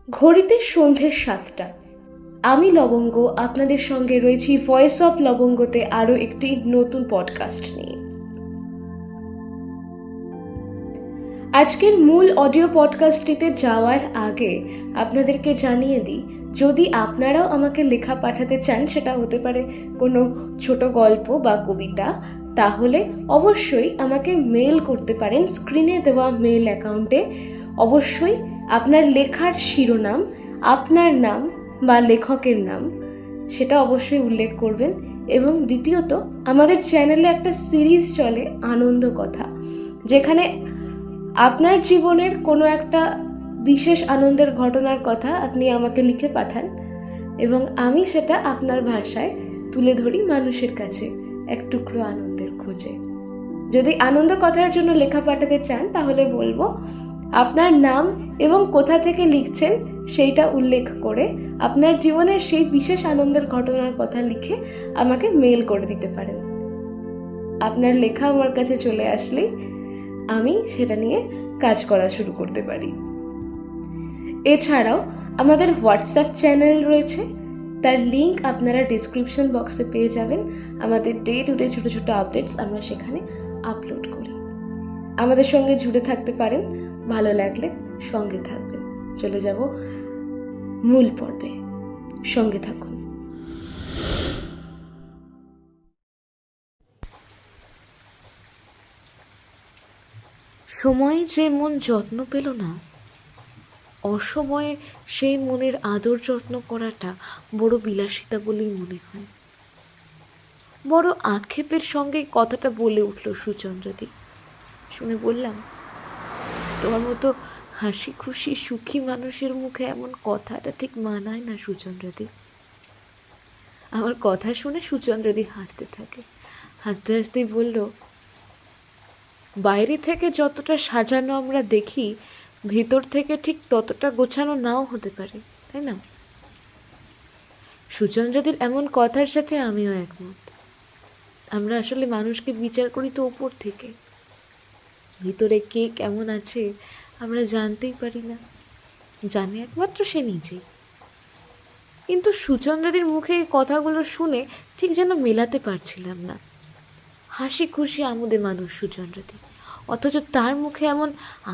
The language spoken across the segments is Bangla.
ঘড়িতে সন্ধ্যে 7টা। আমি লবঙ্গ আপনাদের সঙ্গে রয়েছি ভয়েস অফ লবঙ্গতে আরও একটি নতুন পডকাস্ট নিয়ে। আজকের মূল অডিও পডকাস্টটিতে যাওয়ার আগে আপনাদেরকে জানিয়ে দিই, যদি আপনারাও আমাকে লেখা পাঠাতে চান, সেটা হতে পারে কোনো ছোট গল্প বা কবিতা, তাহলে অবশ্যই আমাকে মেল করতে পারেন স্ক্রিনে দেওয়া মেল অ্যাকাউন্টে। অবশ্যই আপনার লেখার শিরোনাম, আপনার নাম বা লেখকের নাম সেটা অবশ্যই উল্লেখ করবেন। এবং দ্বিতীয়ত, আমাদের চ্যানেলে একটা সিরিজ চলে আনন্দ কথা, যেখানে আপনার জীবনের কোনো একটা বিশেষ আনন্দের ঘটনার কথা আপনি আমাকে লিখে পাঠান এবং আমি সেটা আপনার ভাষায় তুলে ধরি মানুষের কাছে এক টুকরো আনন্দের খোঁজে। যদি আনন্দ কথার জন্য লেখা পাঠাতে চান, তাহলে বলবো আপনার নাম এবং কোথা থেকে লিখছেন সেইটা উল্লেখ করে আপনার জীবনের সেই বিশেষ আনন্দের ঘটনার কথা লিখে আমাকে মেল করে দিতে পারেন। আপনার লেখা আমার কাছে চলে আসলেই আমি সেটা নিয়ে কাজ করা শুরু করতে পারি। এছাড়াও আমাদের হোয়াটসঅ্যাপ চ্যানেল রয়েছে, তার লিঙ্ক আপনারা ডিসক্রিপশন বক্সে পেয়ে যাবেন। আমাদের ডে টু ডে ছোটো ছোটো আপডেটস আমরা সেখানে আপলোড করি। আমাদের সঙ্গে জুড়ে থাকতে পারেন, ভালো লাগলে সঙ্গে থাকবেন। চলে যাব মূল পর্বে, সঙ্গে থাকুন। সময়ে যে মন যত্ন পেল না, অসময়ে সেই মনের আদর যত্ন করাটা বড় বিলাসিতা বলেই মনে হয়। বড় আক্ষেপের সঙ্গে কথাটা বলে উঠল সুচন্দ্রাদি। শুনে বললাম, তোমার মতো হাসি খুশি সুখী মানুষের মুখে এমন কথাটা ঠিক মানায় না সুচন্দ্রাদি। আমার কথা শুনে সুচন্দ্রাদি হাসতে থাকে। হাসতে হাসতেই বলল, বাইরে থেকে যতটা সাজানো আমরা দেখি, ভেতর থেকে ঠিক ততটা গোছানো নাও হতে পারে, তাই না? সুচন্দ্রাদির এমন কথার সাথে আমিও একমত। আমরা আসলে মানুষকে বিচার করি তো ওপর থেকে, ভিতরে কে কেমন আছে আমরা জানতেই পারি না, জানে একমাত্র সে নিজেই। কিন্তু সুচন্দ্রাদির মুখে এই কথাগুলো শুনে ঠিক যেন মেলাতে পারছিলাম না। হাসি খুশি আমোদে মানুষ সুচন্দ্রাদি, অথচ তার মুখে এমন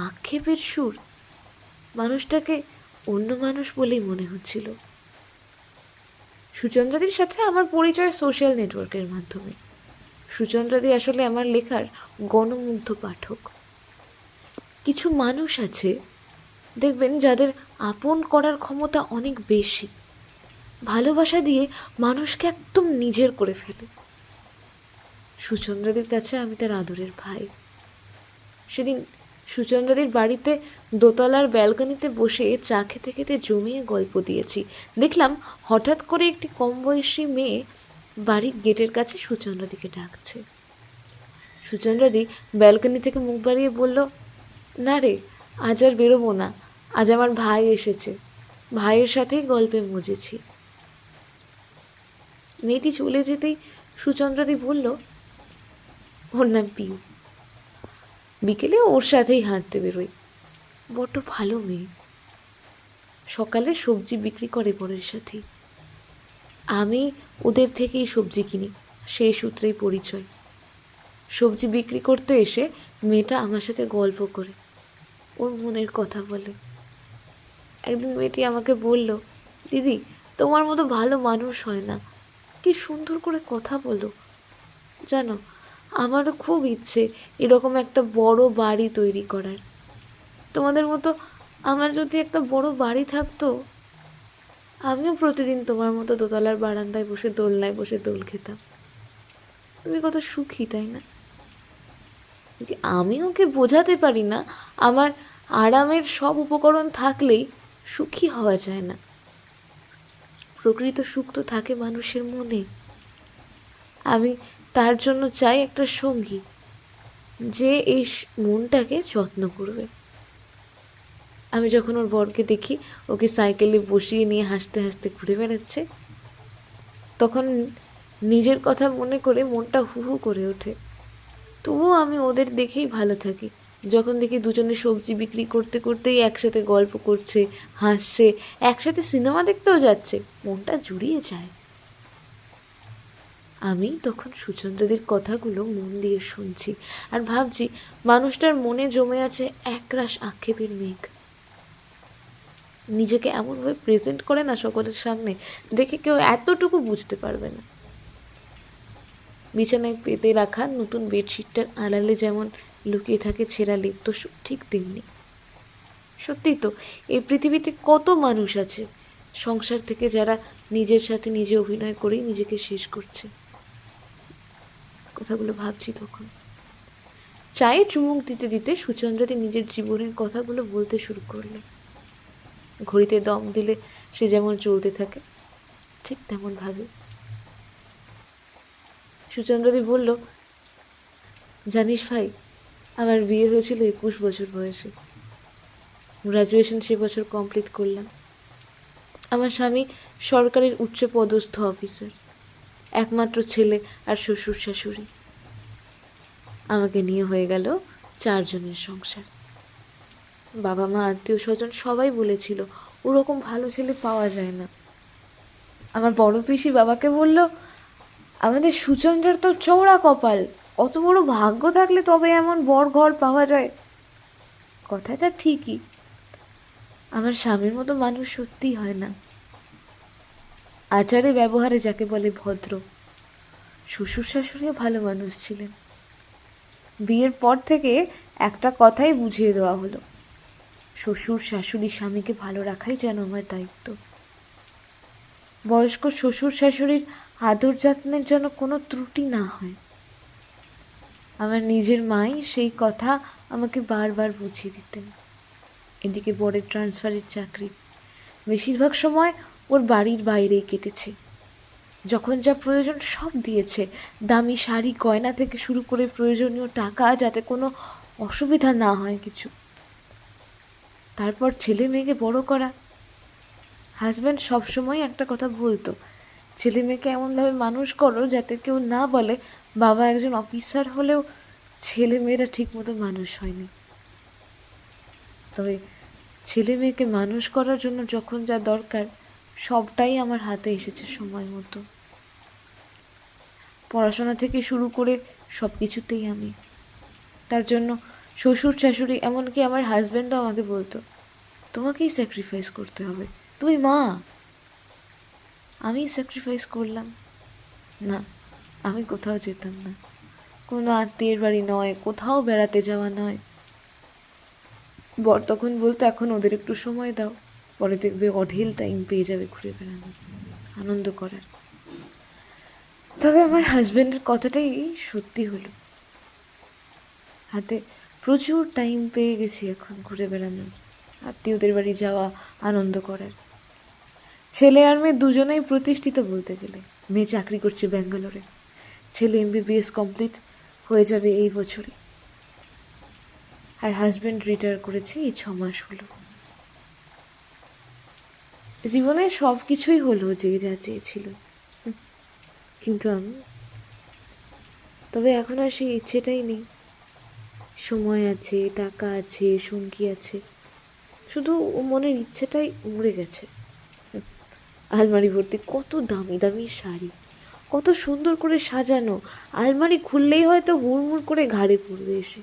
আক্ষেপের সুর। মানুষটাকে অন্য মানুষ বলেই মনে হচ্ছিল। সুচন্দ্রাদির সাথে আমার পরিচয় সোশ্যাল নেটওয়ার্কের মাধ্যমে। সুচন্দ্রাদি আসলে আমার লেখার গণমুগ্ধ পাঠক। কিছু মানুষ আছে দেখবেন, যাদের আপন করার ক্ষমতা অনেক বেশি, ভালোবাসা দিয়ে মানুষকে একদম নিজের করে ফেলে। সুচন্দ্রাদির কাছে আমি তার আদরের ভাই। সেদিন সুচন্দ্রাদির বাড়িতে দোতলার ব্যালকনিতে বসে চা খেতে খেতে জমিয়ে গল্প দিয়েছি। দেখলাম হঠাৎ করে একটি কম বয়সী মেয়ে বাড়ির গেটের কাছে সুচন্দ্রাদিকে ডাকছে। সুচন্দ্রাদি ব্যালকনি থেকে মুখ বাড়িয়ে বলল, না রে, আজ আর বেরোবো না, আজ আমার ভাই এসেছে, ভাইয়ের সাথেই গল্পে মজেছি। মেয়েটি চলে যেতেই সুচন্দ্রাদি বলল, ওর নাম পিউ, বিকেলে ওর সাথেই হাঁটতে বেরোই, বড্ড ভালো মেয়ে। সকালে সবজি বিক্রি করে বরের সাথেই, আমি ওদের থেকেই সবজি কিনি, সেই সূত্রেই পরিচয়। সবজি বিক্রি করতে এসে মেয়েটা আমার সাথে গল্প করে, ওর মনের কথা বলে। একদিন মেয়েটি আমাকে বলল, দিদি, তোমার মতো ভালো মানুষ হয় না, কি সুন্দর করে কথা বলো। জানো, আমারও খুব ইচ্ছে এরকম একটা বড় বাড়ি তৈরি করার। তোমাদের মতো আমার যদি একটা বড় বাড়ি থাকতো, আমিও প্রতিদিন তোমার মতো দোতলার বারান্দায় বসে দোলনায় বসে দোল খেতাম। তুমি কত সুখী, তাই না? আমি ওকে বোঝাতে পারি না, আমার আরামের সব উপকরণ থাকলেই সুখী হওয়া যায় না। প্রকৃত সুখ তো থাকে মানুষের মনে। আমি তার জন্য চাই একটা সঙ্গী, যে এই মনটাকে যত্ন করবে। আমি যখন ওর বরকে দেখি ওকে সাইকেলে বসিয়ে নিয়ে হাসতে হাসতে ঘুরে বেড়াচ্ছে, তখন নিজের কথা মনে করে মনটা হু হু করে ওঠে। তবুও আমি ওদের দেখেই ভালো থাকি, যখন দেখি দুজনে সবজি বিক্রি করতে করতেই একসাথে গল্প করছে, হাসছে, একসাথে সিনেমা দেখতেও যাচ্ছে, মনটা জুড়িয়ে যায়। আমি তখন সুচন্দ্রাদির কথাগুলো মন দিয়ে শুনছি আর ভাবছি মানুষটার মনে জমে আছে একরাশ আক্ষেপের মেঘ। নিজেকে এমনভাবে প্রেজেন্ট করে না সকলের সামনে, দেখে কেউ এতটুকু বুঝতে পারবে না। বিছানায় পেতে রাখা নতুন বেডশিটটার আড়ালে যেমন লুকিয়ে থাকে ছেঁড়া লেপদোষ, ঠিক তেমনি। সত্যিই তো, এই পৃথিবীতে কত মানুষ আছে সংসার থেকে যারা নিজের সাথে নিজে অভিনয় করেই নিজেকে শেষ করছে। কথাগুলো ভাবছি তখন। চায়ে চুমুক দিতে দিতে সুচন্দ্রাদি নিজের জীবনের কথাগুলো বলতে শুরু করলো। ঘড়িতে দম দিলে সে যেমন চলতে থাকে, ঠিক তেমন ভাবে। সুচন্দ্রাদি বলল, জানিস ভাই, আমার বিয়ে হয়েছিল 21 বছর বয়সে। গ্র্যাজুয়েশন সে বছর কমপ্লিট করলাম। আমার স্বামী সরকারের উচ্চপদস্থ অফিসার, একমাত্র ছেলে আর শ্বশুর শাশুড়ি। আমাকে নিয়ে হয়ে গেল 4 জনের সংসার। বাবা মা আত্মীয় স্বজন সবাই বলেছিল ওরকম ভালো ছেলে পাওয়া যায় না। আমার বড় পিসি বাবাকে বলল, আমাদের সুচন্দ্রার তো চৌড়া কপাল, অত বড় ভাগ্য থাকলে তবে এমন বর ঘর পাওয়া যায়। কথাটা ঠিকই, আমার স্বামীর মতো মানুষ সত্যিই হয় না। আচারে ব্যবহারে যাকে বলে ভদ্র। শ্বশুর শাশুড়িও ভালো মানুষ ছিলেন। বিয়ের পর থেকে একটা কথাই বুঝিয়ে দেওয়া হলো, শ্বশুর শাশুড়ি স্বামীকে ভালো রাখাই যেন আমার দায়িত্ব। বয়স্ক শ্বশুর শাশুড়ির আদর যত্নের যেন কোনো ত্রুটি না হয়। আমার নিজের মাই সেই কথা আমাকে বারবার বুঝিয়ে দিতেন। এদিকে বরের ট্রান্সফারের চাকরি, বেশিরভাগ সময় ওর বাড়ির বাইরেই কেটেছে। যখন যা প্রয়োজন সব দিয়েছে, দামি শাড়ি গয়না থেকে শুরু করে প্রয়োজনীয় টাকা, যাতে কোনো অসুবিধা না হয় কিছু। তারপর ছেলে মেয়েকে বড় করা। হাজব্যান্ড সবসময় একটা কথা বলতো, ছেলে মেয়েকে এমনভাবে মানুষ করো যাতে কেউ না বলে বাবা একজন অফিসার হলেও ছেলে মেয়েরা ঠিক মতো মানুষ হয়নি। তবে ছেলে মেয়েকে মানুষ করার জন্য যখন যা দরকার সবটাই আমার হাতে এসেছে সময় মতো। পড়াশোনা থেকে শুরু করে সব কিছুতেই আমি। তার জন্য শ্বশুর শাশুড়ি, এমনকি আমার হাজব্যান্ডও আমাকে বলতো, তোমাকেই স্যাক্রিফাইস করতে হবে, তুমি মা। আমি স্যাক্রিফাইস করলাম না, আমি কোথাও যেতাম না, কোনো আত্মীয়ের বাড়ি নয়, কোথাও বেড়াতে যাওয়া নয়। বর তখন বলতো, এখন ওদের একটু সময় দাও, পরে দেখবে অঢেল টাইম পেয়ে যাবে ঘুরে বেড়ানোর, আনন্দ করার। তবে আমার হাজব্যান্ডের কথাটাই সত্যি হলো, হাতে প্রচুর টাইম পেয়ে গেছি এখন ঘুরে বেড়ানোর, আত্মীয়দের বাড়ি যাওয়া, আনন্দ করার। ছেলে আর মেয়ে দুজনেই প্রতিষ্ঠিত বলতে গেলে। মেয়ে চাকরি করছে ব্যাঙ্গালোরে, ছেলে MBBS কমপ্লিট হয়ে যাবে এই বছরই, আর হাজব্যান্ড রিটায়ার করেছে এই 6 মাস হলো। জীবনে সব কিছুই হলো যে যা চেয়েছিল, কিন্তু আমি, তবে এখন আর সেই ইচ্ছেটাই নেই। সময় আছে, টাকা আছে, সঙ্গী আছে, শুধু মনের ইচ্ছেটাই মরে গেছে। আলমারি ভর্তি কত দামি দামি শাড়ি, কত সুন্দর করে সাজানো, আলমারি খুললেই হয়তো হুড়মুড় করে ঘাড়ে পড়বে এসে।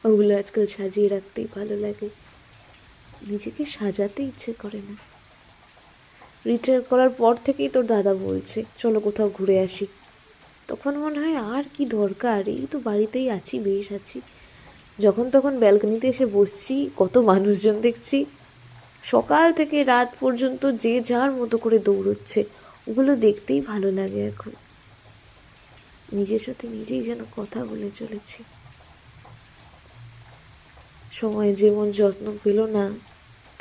ওগুলো আজকাল সাজিয়ে রাখতেই ভালো লাগে, নিজেকে সাজাতে ইচ্ছে করে না। রিটায়ার করার পর থেকেই তোর দাদা বলছে চলো কোথাও ঘুরে আসি। তখন মনে হয় আর কি দরকার, এই তো বাড়িতেই আছি, বেশ আছি। যখন তখন ব্যালকনিতে এসে বসছি, কত মানুষজন দেখছি, সকাল থেকে রাত পর্যন্ত যে যার মতো করে দৌড়চ্ছে, ওগুলো দেখতেই ভালো লাগে। এখন নিজের সাথে নিজেই যেন কথা বলে চলেছি। সময় যেমন যত্ন পেল না,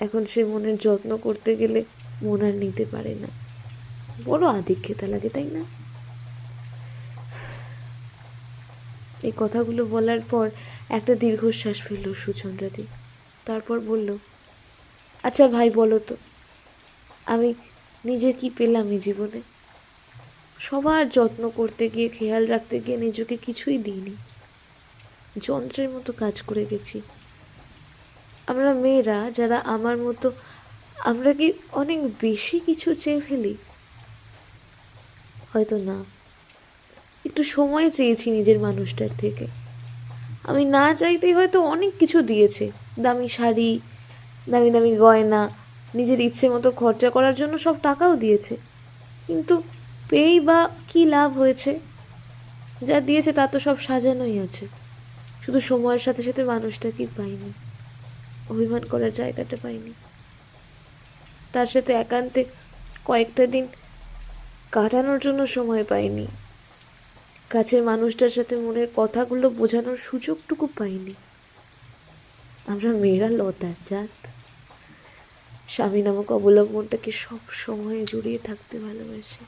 এখন সে মনের যত্ন করতে গেলে মন আর নিতে পারে না। বড় আধিক্যতা লাগে, তাই না? এই কথাগুলো বলার পর একটা দীর্ঘশ্বাস ফেলল সুচন্দ্রাদি। তারপর বলল, আচ্ছা ভাই বলো তো, আমি নিজে কি পেলাম এই জীবনে? সবার যত্ন করতে গিয়ে, খেয়াল রাখতে গিয়ে নিজেকে কিছুই দিইনি। যন্ত্রের মতো কাজ করে গেছি। আমরা মেয়েরা যারা আমার মতো, আমরা কি অনেক বেশি কিছু চেয়ে ফেলি? হয়তো না। একটু সময় চেয়েছি নিজের মানুষটার থেকে। আমি না চাইতেই হয়তো অনেক কিছু দিয়েছে। দামি শাড়ি, দামি দামি গয়না, নিজের ইচ্ছে মতো খরচা করার জন্য সব টাকাও দিয়েছে। কিন্তু পেয়েই বা কী লাভ হয়েছে? যা দিয়েছে তা তো সব সাজানোই আছে। শুধু সময়ের সাথে সাথে মানুষটাকেই পাইনি, অভিমান করার জায়গাটা পাইনি। তার সাথে একান্তে কয়েকটা দিন কাটানোর জন্য সময় পাইনি। কাছের মানুষটার সাথে মনের কথাগুলো বোঝানোর সুযোগটুকু পাইনি। আমরা মেয়েরা লতার জাত। স্বামী নামক অবলম্বনটাকে সব সময় জড়িয়ে থাকতে ভালোবাসি।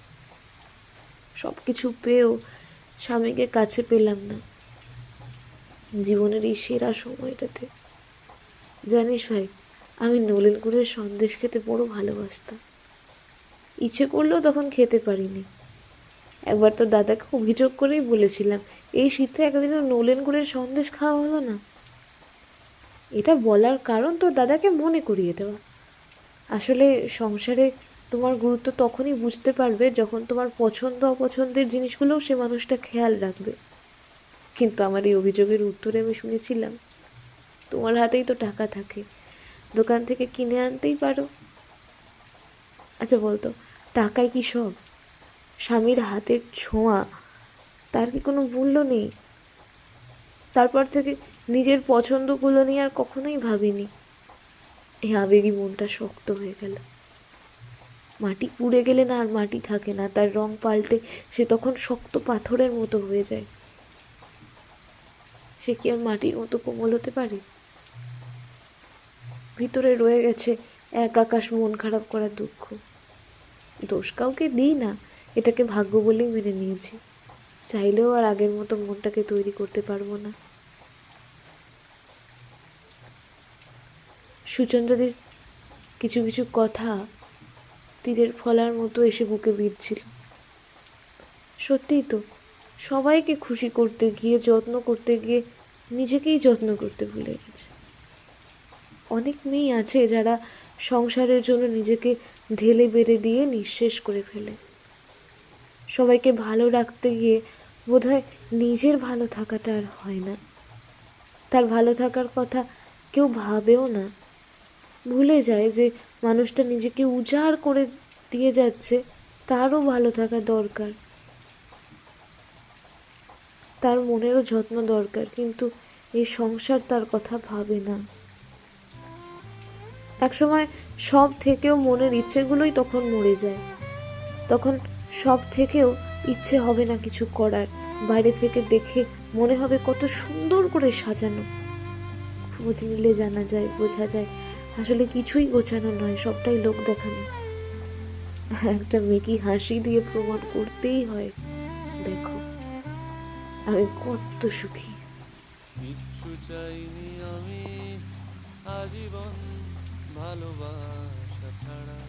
সব কিছু পেয়েও স্বামীকে কাছে পেলাম না জীবনের এই সেরা সময়টাতে। জানিস ভাই, আমি নলেন গুড়ের সন্দেশ খেতে বড় ভালোবাসতাম। ইচ্ছে করলেও তখন খেতে পারিনি। একবার তো দাদাকে অভিযোগ করেই বলেছিলাম, এই শীতে একদিনও নলেন গুড়ের সন্দেশ খাওয়া হলো না। এটা বলার কারণ তোর দাদাকে মনে করিয়ে দেওয়া। আসলে সংসারে তোমার গুরুত্ব তখনই বুঝতে পারবে যখন তোমার পছন্দ অপছন্দের জিনিসগুলোও সে মানুষটা খেয়াল রাখবে। কিন্তু আমার এই অভিযোগের উত্তরে আমি শুনেছিলাম, তোমার হাতেই তো টাকা থাকে, দোকান থেকে কিনে আনতেই পারো। আচ্ছা বলতো, টাকাই কি সব? স্বামীর হাতের ছোঁয়া, তার কি কোনো মূল্য নেই? তারপর থেকে নিজের পছন্দগুলো নিয়ে আর কখনোই ভাবিনি। এই আবেগী মনটা শক্ত হয়ে গেল। মাটি পুড়ে গেলে না আর মাটি থাকে না, তার রং পাল্টে সে তখন শক্ত পাথরের মতো হয়ে যায়। সে কি আর মাটির মতো কোমল হতে পারে? ভিতরে রয়ে গেছে এক আকাশ মন খারাপ করা দুঃখ। দোষ কাউকে দিই না, এটাকে ভাগ্য বলেই মেনে নিয়েছি। চাইলেও আর আগের মতো মনটাকে তৈরি করতে পারবো না। সুচন্দ্রাদির কিছু কিছু কথা তীরের ফলার মতো এসে বুকে বিঁধছিল। সত্যিই তো, সবাইকে খুশি করতে গিয়ে, যত্ন করতে গিয়ে নিজেকেই যত্ন করতে ভুলে গেছে। অনেক মেয়ে আছে যারা সংসারের জন্য নিজেকে ঢেলে বেড়ে দিয়ে নিঃশেষ করে ফেলে। সবাইকে ভালো রাখতে গিয়ে বোধহয় নিজের ভালো থাকাটা আর হয় না। তার ভালো থাকার কথা কেউ ভাবেও না। ভুলে যায় যে মানুষটা নিজেকে উজাড় করে দিয়ে যাচ্ছে, তারও ভালো থাকা দরকার, তার মনেরও যত্ন দরকার। কিন্তু এই সংসার তার কথা ভাবে না। একসময় সব থেকেও মনের ইচ্ছেগুলোই তখন মরে যায়। তখন সব থেকেও ইচ্ছে হবে না কিছু করার। বাইরে থেকে দেখে মনে হবে কত সুন্দর করে সাজানো। খোঁজ নিলে জানা যায়, বোঝা যায় আসলে কিছুই গোছানো নয়, সবটাই লোক দেখানো। একটা মেকি হাসি দিয়ে প্রমাণ করতেই হয়, দেখো আমি কত সুখী। কিচ্ছু চাইনি আমি আজীবন ভালোবাসা ছাড়া।